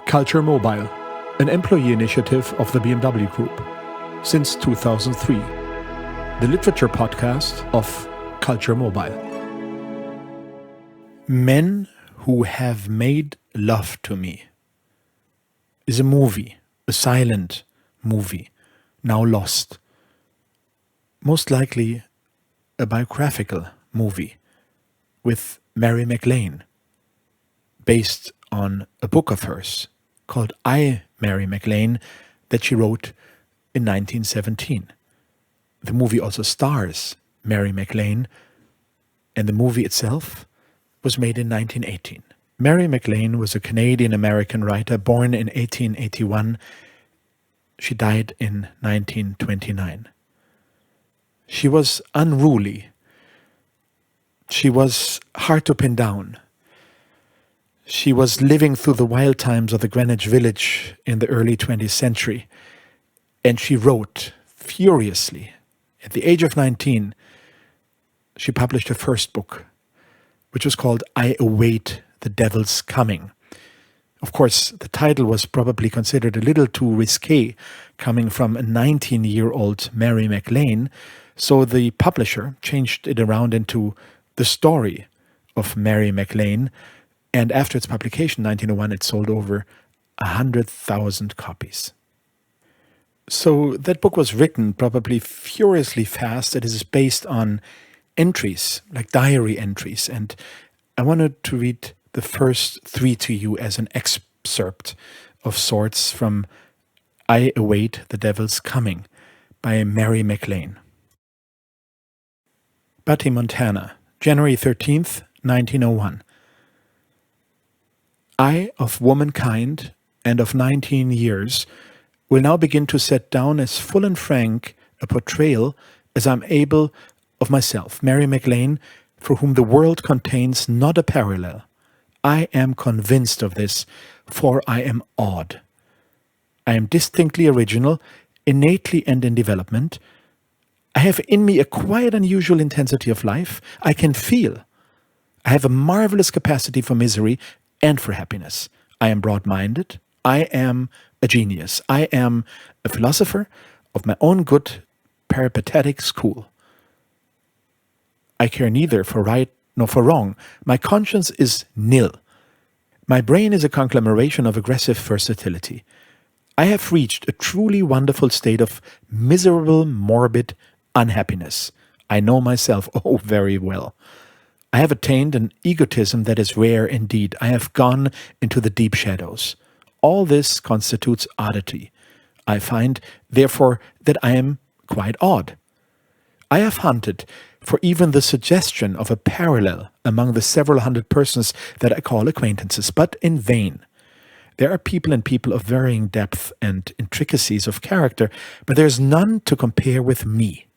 CultureMobile, an employee initiative of the BMW Group, since 2003. The Literature Podcast of CultureMobile. Men Who Have Made Love to Me is a movie, a silent movie, now lost. Most likely a biographical movie with Mary MacLane, based on a book of hers called I, Mary MacLane, that she wrote in 1917. The movie also stars Mary MacLane, and the movie itself was made in 1918. Mary MacLane was a Canadian-American writer born in 1881. She died in 1929. She was unruly. She was hard to pin down. She was living through the wild times of the Greenwich Village in the early 20th century, and she wrote furiously. At the age of 19, she published her first book, which was called I Await the Devil's Coming. Of course, the title was probably considered a little too risque, coming from a 19-year-old Mary MacLane, so the publisher changed it around into The Story of Mary MacLane, and after its publication in 1901, it sold over 100,000 copies. So that book was written probably furiously fast. It is based on entries, like diary entries, and I wanted to read the first 3 to you as an excerpt of sorts from I Await the Devil's Coming by Mary MacLane. Butte, Montana, January 13th, 1901. I, of womankind and of 19 years, will now begin to set down as full and frank a portrayal as I am able of myself, Mary MacLane, for whom the world contains not a parallel. I am convinced of this, for I am odd. I am distinctly original, innately and in development. I have in me a quite unusual intensity of life. I can feel. I have a marvelous capacity for misery and for happiness. I am broad-minded. I am a genius. I am a philosopher of my own good peripatetic school. I care neither for right nor for wrong. My conscience is nil. My brain is a conglomeration of aggressive versatility. I have reached a truly wonderful state of miserable, morbid unhappiness. I know myself, oh, very well. I have attained an egotism that is rare indeed. I have gone into the deep shadows. All this constitutes oddity. I find, therefore, that I am quite odd. I have hunted for even the suggestion of a parallel among the several hundred persons that I call acquaintances, but in vain. There are people and people of varying depth and intricacies of character, but there is none to compare with me.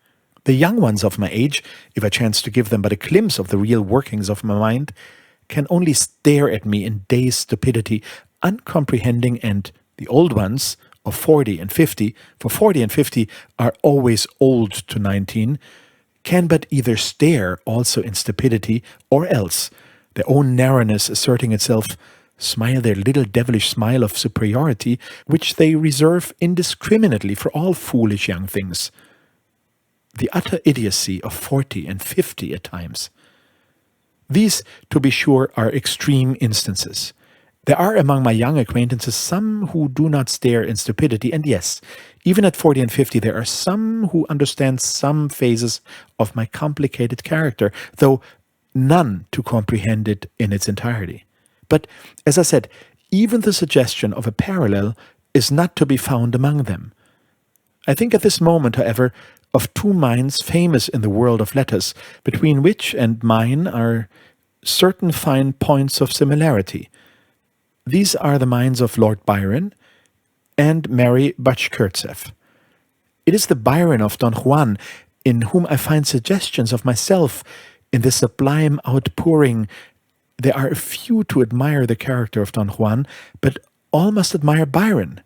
The young ones of my age, if I chance to give them but a glimpse of the real workings of my mind, can only stare at me in dazed stupidity, uncomprehending, and the old ones of 40 and 50, for 40 and 50 are always old to 19, can but either stare also in stupidity, or else, their own narrowness asserting itself, smile their little devilish smile of superiority, which they reserve indiscriminately for all foolish young things. The utter idiocy of 40 and 50 at times. These, to be sure, are extreme instances. There are among my young acquaintances some who do not stare in stupidity, and yes, even at 40 and 50 there are some who understand some phases of my complicated character, though none to comprehend it in its entirety. But, as I said, even the suggestion of a parallel is not to be found among them. I think at this moment, however, of 2 minds famous in the world of letters, between which and mine are certain fine points of similarity. These are the minds of Lord Byron and Mary Bashkirtseff. It is the Byron of Don Juan in whom I find suggestions of myself in the sublime outpouring. There are a few to admire the character of Don Juan, but all must admire Byron.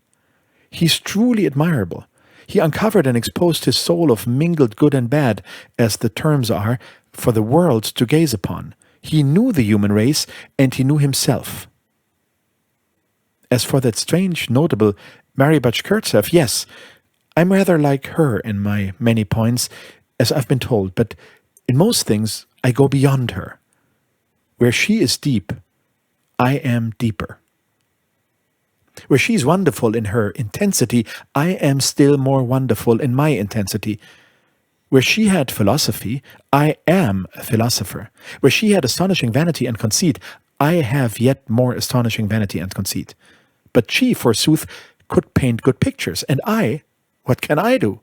He is truly admirable. He uncovered and exposed his soul of mingled good and bad, as the terms are, for the world to gaze upon. He knew the human race, and he knew himself. As for that strange, notable Mary Butch-Kurtsev, yes, I'm rather like her in my many points, as I've been told, but in most things I go beyond her. Where she is deep, I am deeper. Where she's wonderful in her intensity, I am still more wonderful in my intensity. Where she had philosophy, I am a philosopher. Where she had astonishing vanity and conceit, I have yet more astonishing vanity and conceit. But she, forsooth, could paint good pictures, and I, what can I do?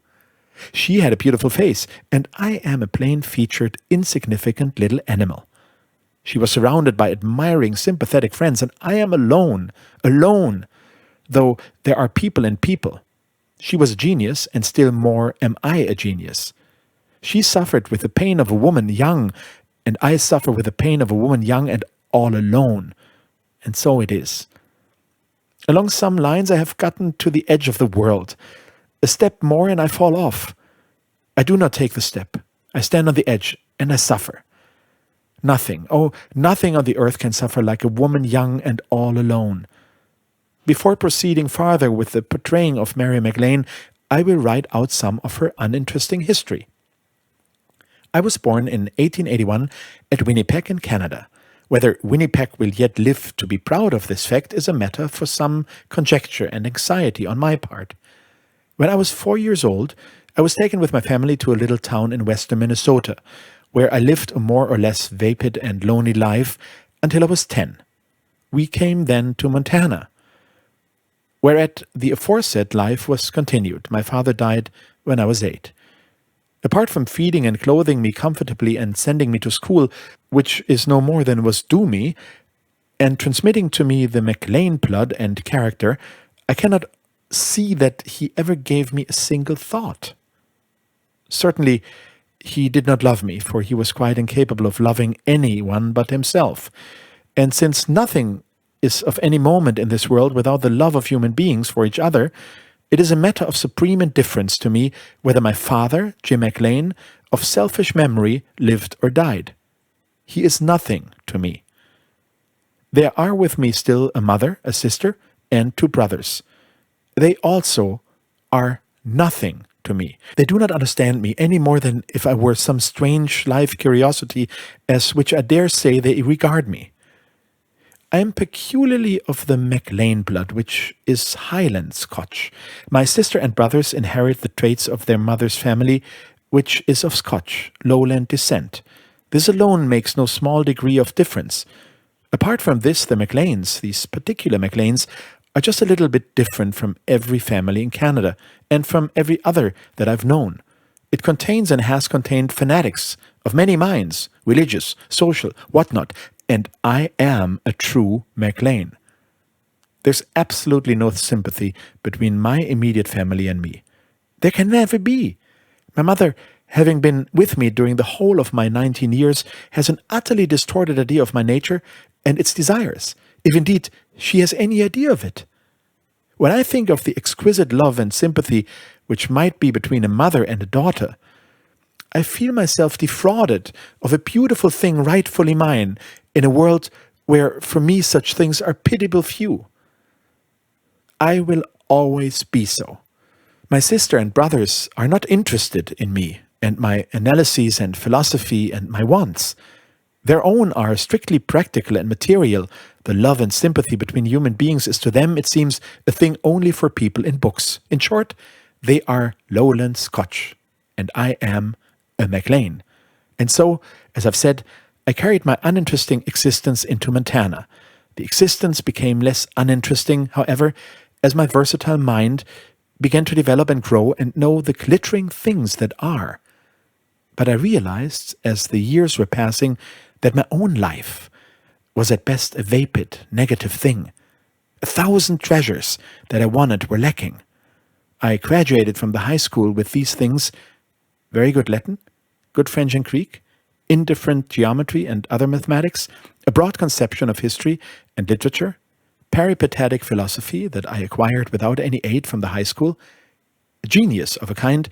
She had a beautiful face, and I am a plain-featured, insignificant little animal. She was surrounded by admiring, sympathetic friends, and I am alone, though there are people and people. She was a genius, and still more am I a genius. She suffered with the pain of a woman young, and I suffer with the pain of a woman young and all alone. And so it is. Along some lines I have gotten to the edge of the world. A step more and I fall off. I do not take the step. I stand on the edge and I suffer. Nothing, nothing on the earth can suffer like a woman young and all alone. Before proceeding farther with the portraying of Mary MacLane, I will write out some of her uninteresting history. I was born in 1881 at Winnipeg in Canada. Whether Winnipeg will yet live to be proud of this fact is a matter for some conjecture and anxiety on my part. When I was 4 years old, I was taken with my family to a little town in western Minnesota, where I lived a more or less vapid and lonely life until I was 10. We came then to Montana, whereat the aforesaid life was continued. My father died when I was 8. Apart from feeding and clothing me comfortably and sending me to school, which is no more than was due me, and transmitting to me the MacLane blood and character, I cannot see that he ever gave me a single thought. Certainly, he did not love me, for he was quite incapable of loving anyone but himself. And since nothing is of any moment in this world without the love of human beings for each other, it is a matter of supreme indifference to me whether my father, Jim MacLane, of selfish memory, lived or died. He is nothing to me. There are with me still a mother, a sister, and 2 brothers. They also are nothing to me. They do not understand me any more than if I were some strange life curiosity, as which I dare say they regard me. I am peculiarly of the MacLane blood, which is Highland Scotch. My sister and brothers inherit the traits of their mother's family, which is of Scotch, lowland descent. This alone makes no small degree of difference. Apart from this, the MacLanes, these particular MacLanes, are just a little bit different from every family in Canada, and from every other that I've known. It contains and has contained fanatics of many minds, religious, social, whatnot, and I am a true MacLane. There's absolutely no sympathy between my immediate family and me. There can never be. My mother, having been with me during the whole of my 19 years, has an utterly distorted idea of my nature and its desires, if indeed she has any idea of it. When I think of the exquisite love and sympathy which might be between a mother and a daughter, I feel myself defrauded of a beautiful thing rightfully mine in a world where for me such things are pitiable few. I will always be so. My sister and brothers are not interested in me and my analyses and philosophy and my wants. Their own are strictly practical and material. The love and sympathy between human beings is to them, it seems, a thing only for people in books. In short, they are lowland Scotch, and I am a MacLane. And so, as I've said, I carried my uninteresting existence into Montana. The existence became less uninteresting, however, as my versatile mind began to develop and grow and know the glittering things that are. But I realized, as the years were passing, that my own life was at best a vapid, negative thing. 1,000 treasures that I wanted were lacking. I graduated from the high school with these things: very good Latin, good French and Greek, indifferent geometry and other mathematics, a broad conception of history and literature, peripatetic philosophy that I acquired without any aid from the high school, a genius of a kind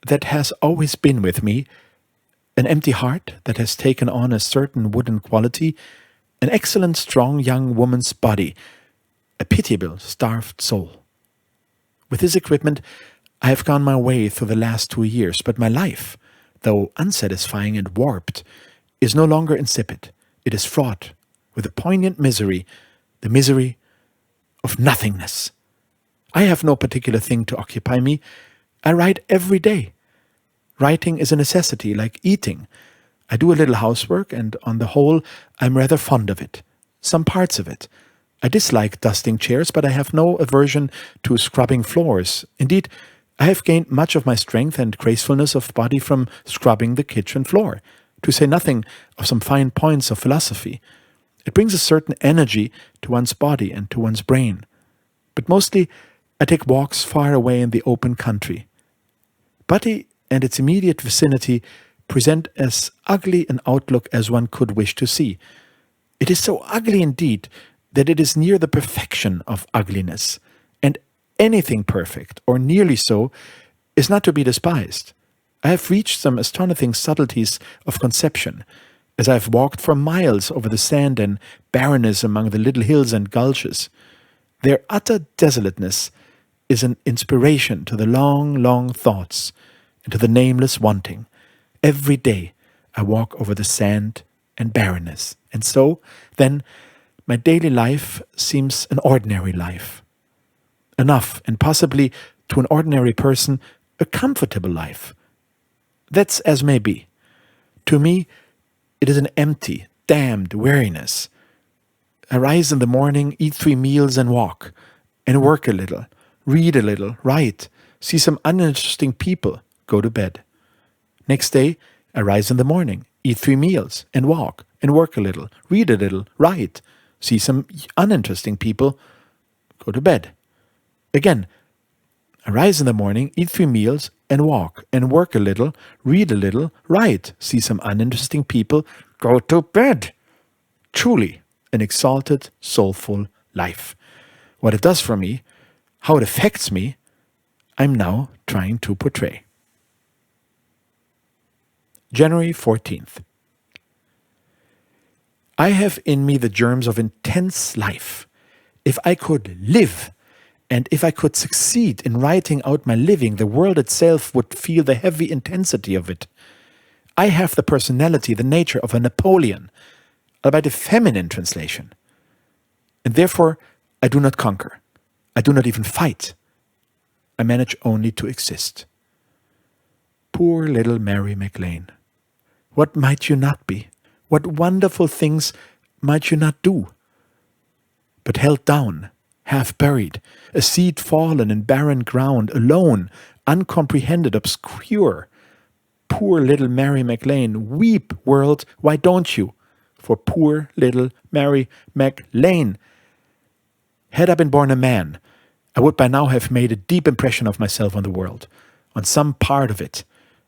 that has always been with me, an empty heart that has taken on a certain wooden quality, an excellent strong young woman's body, a pitiable, starved soul. With this equipment, I have gone my way through the last 2 years, but my life, though unsatisfying and warped, is no longer insipid. It is fraught with a poignant misery, the misery of nothingness. I have no particular thing to occupy me. I write every day. Writing is a necessity, like eating. I do a little housework, and on the whole, I'm rather fond of it. Some parts of it. I dislike dusting chairs, but I have no aversion to scrubbing floors. Indeed, I have gained much of my strength and gracefulness of body from scrubbing the kitchen floor, to say nothing of some fine points of philosophy. It brings a certain energy to one's body and to one's brain. But mostly, I take walks far away in the open country. Body and its immediate vicinity present as ugly an outlook as one could wish to see. It is so ugly indeed that it is near the perfection of ugliness, and anything perfect, or nearly so, is not to be despised. I have reached some astonishing subtleties of conception, as I have walked for miles over the sand and barrenness among the little hills and gulches. Their utter desolateness is an inspiration to the long, long thoughts, and to the nameless wanting. Every day I walk over the sand and barrenness, and so, then, my daily life seems an ordinary life. Enough, and possibly, to an ordinary person, a comfortable life. That's as may be. To me, it is an empty, damned weariness. I rise in the morning, eat 3 meals and walk a little, read a little, write, see some uninteresting people, go to bed. Next day, I rise in the morning, eat 3 meals and work a little, read a little, write, see some uninteresting people, go to bed. Again, I rise in the morning, eat 3 meals and work a little, read a little, write, see some uninteresting people, go to bed. Truly, an exalted, soulful life. What it does for me, how it affects me, I'm now trying to portray. January 14th. I have in me the germs of intense life. If I could live, and if I could succeed in writing out my living, the world itself would feel the heavy intensity of it. I have the personality, the nature of a Napoleon, albeit a feminine translation. And therefore, I do not conquer. I do not even fight. I manage only to exist. Poor little Mary MacLane. What might you not be? What wonderful things might you not do? But held down, half buried, a seed fallen in barren ground, alone, uncomprehended, obscure. Poor little Mary MacLane, weep, world, why don't you? For poor little Mary MacLane. Had I been born a man, I would by now have made a deep impression of myself on the world, on some part of it.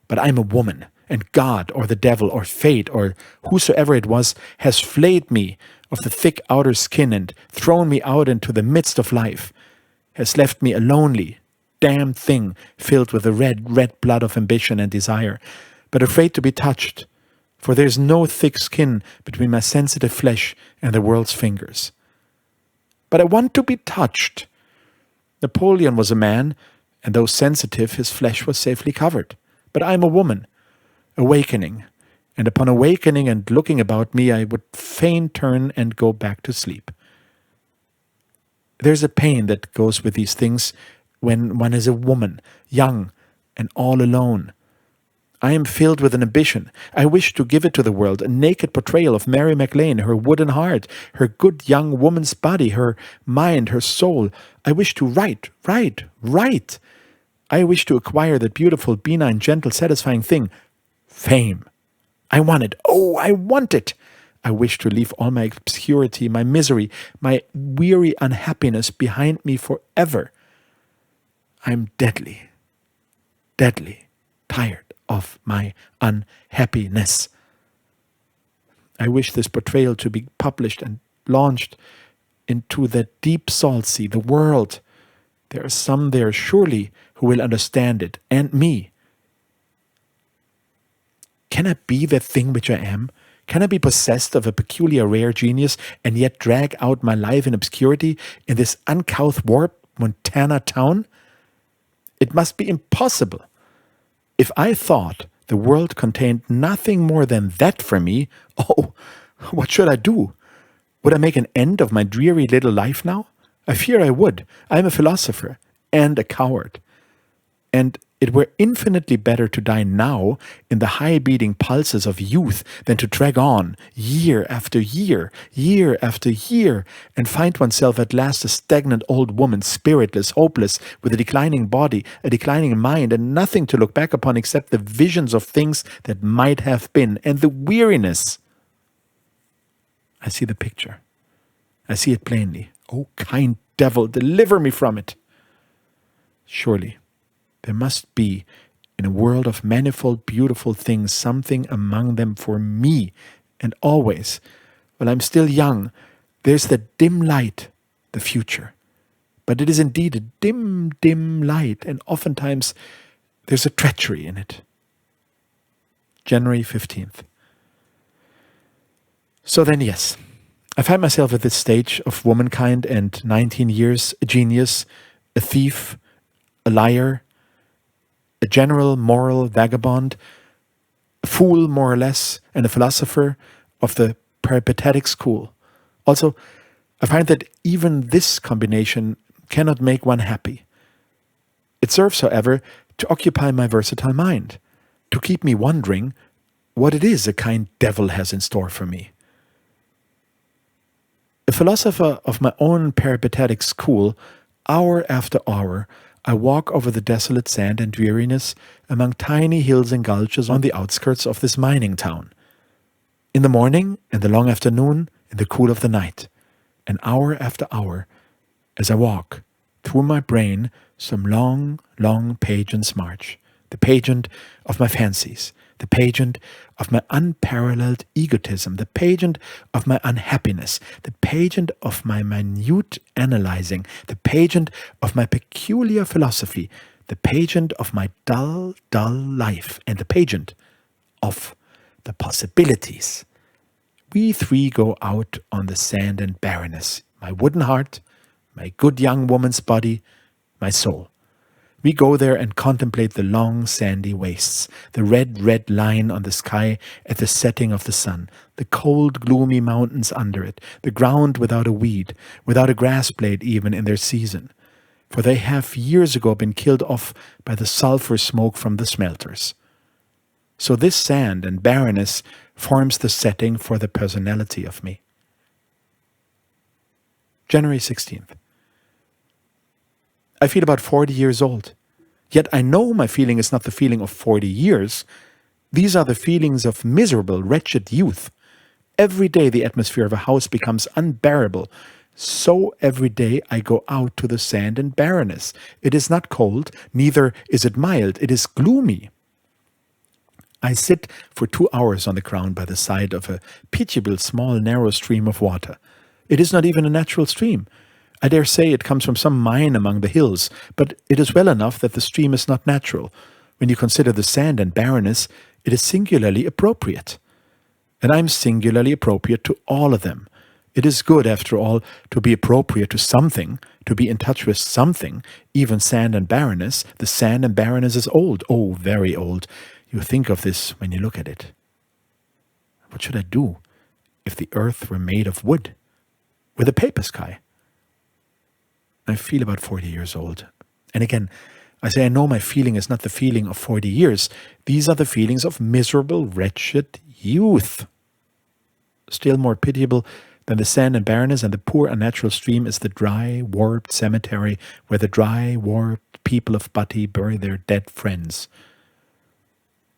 But I am a woman, and God, or the devil, or fate, or whosoever it was, has flayed me of the thick outer skin and thrown me out into the midst of life, has left me a lonely, damned thing filled with the red blood of ambition and desire, but afraid to be touched, for there is no thick skin between my sensitive flesh and the world's fingers. But I want to be touched. Napoleon was a man, and though sensitive, his flesh was safely covered. But I am a woman, awakening, and upon awakening and looking about me, I would fain turn and go back to sleep. There's a pain that goes with these things when one is a woman, young and all alone. I am filled with an ambition. I wish to give it to the world, a naked portrayal of Mary MacLane, her wooden heart, her good young woman's body, her mind, her soul. I wish to write. I wish to acquire that beautiful, benign, gentle, satisfying thing, fame. I want it. Oh, I want it. I wish to leave all my obscurity, my misery, my weary unhappiness behind me forever. I'm deadly tired of my unhappiness. I wish this portrayal to be published and launched into the deep salt sea, the world. There are some there surely who will understand it, and me. Can I be that thing which I am? Can I be possessed of a peculiar rare genius and yet drag out my life in obscurity in this uncouth warped Montana town? It must be impossible. If I thought the world contained nothing more than that for me, oh, what should I do? Would I make an end of my dreary little life now? I fear I would. I am a philosopher and a coward. And it were infinitely better to die now in the high-beating pulses of youth than to drag on year after year, year after year, and find oneself at last a stagnant old woman, spiritless, hopeless, with a declining body, a declining mind, and nothing to look back upon except the visions of things that might have been, and the weariness. I see the picture. I see it plainly. Oh, kind devil, deliver me from it. Surely, there must be, in a world of manifold beautiful things, something among them for me, and always, while I'm still young, there's that dim light, the future. But it is indeed a dim, dim light, and oftentimes there's a treachery in it. January 15th. So then, yes, I find myself at this stage of womankind and 19 years, a genius, a thief, a liar, a general moral vagabond, a fool more or less, and a philosopher of the peripatetic school. Also, I find that even this combination cannot make one happy. It serves, however, to occupy my versatile mind, to keep me wondering what it is a kind devil has in store for me. A philosopher of my own peripatetic school, hour after hour, I walk over the desolate sand and dreariness among tiny hills and gulches on the outskirts of this mining town. In the morning, in the long afternoon, in the cool of the night, and hour after hour, as I walk, through my brain some long, long pageant's march, the pageant of my fancies, the pageant of my unparalleled egotism, the pageant of my unhappiness, the pageant of my minute analyzing, the pageant of my peculiar philosophy, the pageant of my dull, dull life, and the pageant of the possibilities. We three go out on the sand and barrenness, my wooden heart, my good young woman's body, my soul. We go there and contemplate the long sandy wastes, the red, red line on the sky at the setting of the sun, the cold, gloomy mountains under it, the ground without a weed, without a grass blade even in their season, for they have years ago been killed off by the sulfur smoke from the smelters. So this sand and barrenness forms the setting for the personality of me. January 16th. I feel about 40 years old. Yet I know my feeling is not the feeling of 40 years. These are the feelings of miserable, wretched youth. Every day the atmosphere of a house becomes unbearable. So every day I go out to the sand and barrenness. It is not cold, neither is it mild. It is gloomy. I sit for 2 hours on the ground by the side of a pitiable, small, narrow stream of water. It is not even a natural stream. I dare say it comes from some mine among the hills, but it is well enough that the stream is not natural. When you consider the sand and barrenness, it is singularly appropriate. And I am singularly appropriate to all of them. It is good, after all, to be appropriate to something, to be in touch with something, even sand and barrenness. The sand and barrenness is old, oh, very old. You think of this when you look at it. What should I do if the earth were made of wood, with a paper sky? I feel about 40 years old. And again, I say I know my feeling is not the feeling of 40 years. These are the feelings of miserable, wretched youth. Still more pitiable than the sand and barrenness and the poor unnatural stream is the dry, warped cemetery where the dry, warped people of Bati bury their dead friends.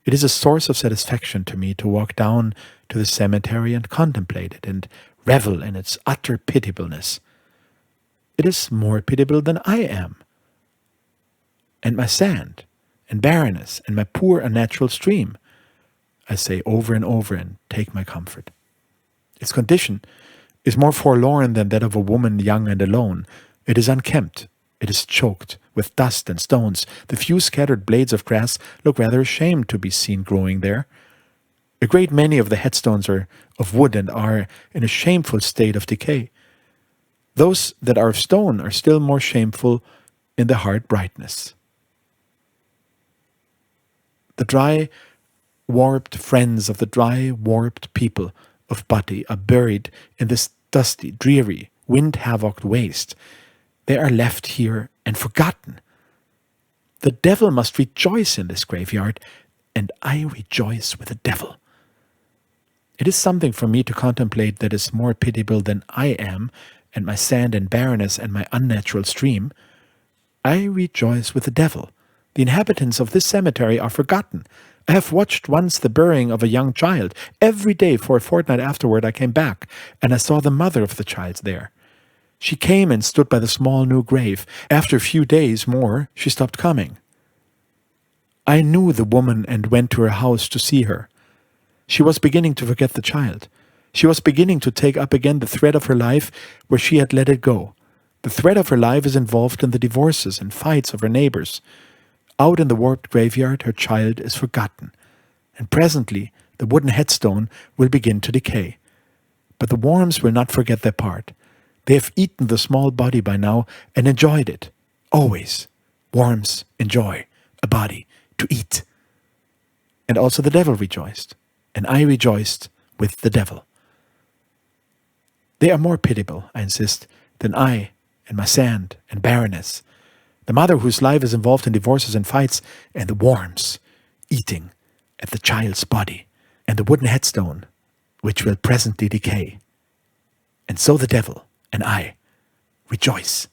It is a source of satisfaction to me to walk down to the cemetery and contemplate it and revel in its utter pitiableness. It is more pitiable than I am. And my sand, and barrenness, and my poor unnatural stream, I say over and over and take my comfort. Its condition is more forlorn than that of a woman young and alone. It is unkempt. It is choked with dust and stones. The few scattered blades of grass look rather ashamed to be seen growing there. A great many of the headstones are of wood and are in a shameful state of decay. Those that are of stone are still more shameful in their hard brightness. The dry, warped friends of the dry, warped people of body are buried in this dusty, dreary, wind-havocked waste. They are left here and forgotten. The devil must rejoice in this graveyard, and I rejoice with the devil. It is something for me to contemplate that is more pitiable than I am, and my sand and barrenness and my unnatural stream. I rejoice with the devil. The inhabitants of this cemetery are forgotten. I have watched once the burying of a young child. Every day for a fortnight afterward I came back, and I saw the mother of the child there. She came and stood by the small new grave. After a few days more, she stopped coming. I knew the woman and went to her house to see her. She was beginning to forget the child. She was beginning to take up again the thread of her life where she had let it go. The thread of her life is involved in the divorces and fights of her neighbors. Out in the warped graveyard, her child is forgotten, and presently the wooden headstone will begin to decay. But the worms will not forget their part. They have eaten the small body by now and enjoyed it. Always, worms enjoy a body to eat. And also the devil rejoiced, and I rejoiced with the devil. They are more pitiable, I insist, than I and my sand and barrenness. The mother whose life is involved in divorces and fights, and the worms eating at the child's body, and the wooden headstone, which will presently decay. And so the devil and I rejoice